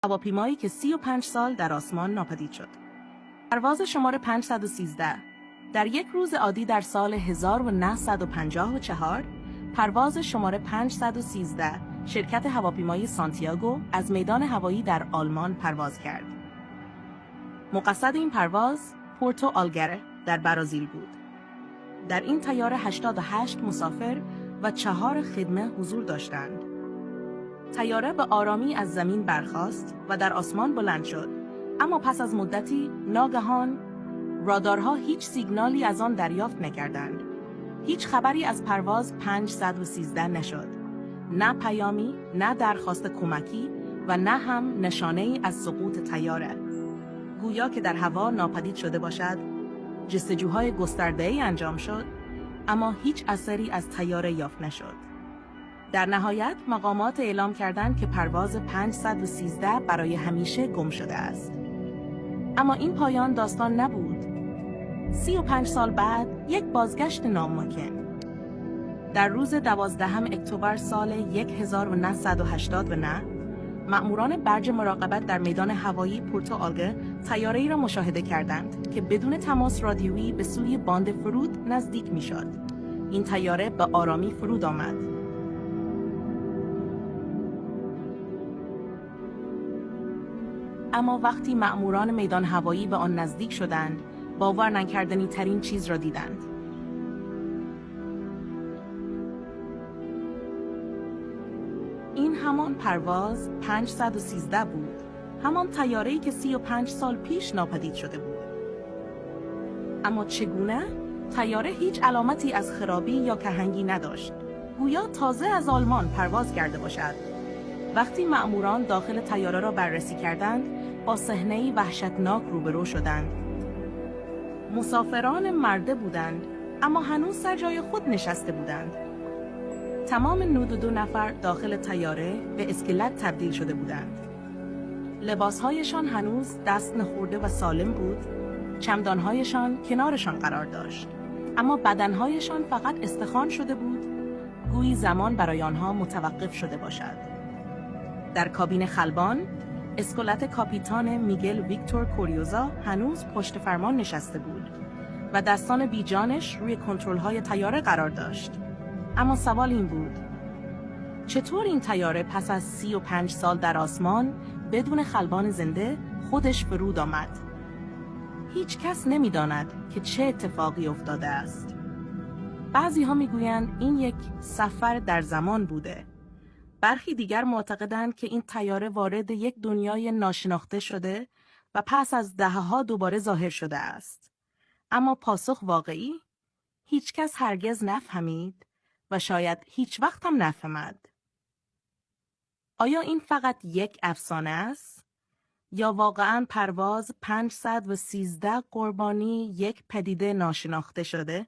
هواپیمایی که 35 سال در آسمان ناپدید شد. پرواز شماره 513 در یک روز عادی در سال 1954 پرواز شماره 513 شرکت هواپیمایی سانتیاگو از میدان هوایی در آلمان پرواز کرد. مقصد این پرواز پورتو آلگره در برازیل بود. در این طیاره 88 مسافر و 4 خدمه حضور داشتند. طیاره به آرامی از زمین برخاست و در آسمان بلند شد، اما پس از مدتی ناگهان رادارها هیچ سیگنالی از آن دریافت نکردند. هیچ خبری از پرواز 513 نشد. نه پیامی، نه درخواست کمکی و نه هم نشانه‌ای از سقوط طیاره. گویا که در هوا ناپدید شده باشد. جستجوهای گسترده‌ای انجام شد، اما هیچ اثری از طیاره یافت نشد. در نهایت مقامات اعلام کردند که پرواز 513 برای همیشه گم شده است. اما این پایان داستان نبود. 35 سال بعد یک بازگشت ناممکن. در روز 12 اکتبر سال 1989 مأموران برج مراقبت در میدان هوایی پورتو آلگره طیاره‌ای را مشاهده کردند که بدون تماس رادیویی به سوی باند فرود نزدیک می‌شد. این طیاره به آرامی فرود آمد. اما وقتی مأموران میدان هوایی به آن نزدیک شدند، باور نکردنی ترین چیز را دیدند. این همان پرواز 513 بود، همان طیاره‌ای که 35 سال پیش ناپدید شده بود. اما چگونه؟ طیاره هیچ علامتی از خرابی یا کهنگی نداشت. گویا تازه از آلمان پرواز کرده باشد. وقتی مأموران داخل طیاره را بررسی کردند، با صحنه‌ای وحشتناک روبرو شدند. مسافران مرده بودند، اما هنوز سر جای خود نشسته بودند. تمام 92 نفر داخل طیاره به اسکلت تبدیل شده بودند. لباسهایشان هنوز دست نخورده و سالم بود. چمدانهایشان کنارشان قرار داشت، اما بدنهایشان فقط استخوان شده بود، گویی زمان برای آنها متوقف شده باشد. در کابین خلبان، اسکلت کاپیتان میگل ویکتور کوریوزا هنوز پشت فرمان نشسته بود و دستان بیجانش روی کنترل‌های طیاره قرار داشت. اما سوال این بود: چطور این طیاره پس از 35 سال در آسمان بدون خلبان زنده خودش فرود آمد؟ هیچ کس نمی‌داند که چه اتفاقی افتاده است. بعضی ها میگویند این یک سفر در زمان بوده. برخی دیگر معتقدند که این طیاره وارد یک دنیای ناشناخته شده و پس از دهه‌ها دوباره ظاهر شده است. اما پاسخ واقعی؟ هیچ کس هرگز نفهمید و شاید هیچ وقت هم نفهمد. آیا این فقط یک افسانه است؟ یا واقعاً پرواز 513 قربانی یک پدیده ناشناخته شده؟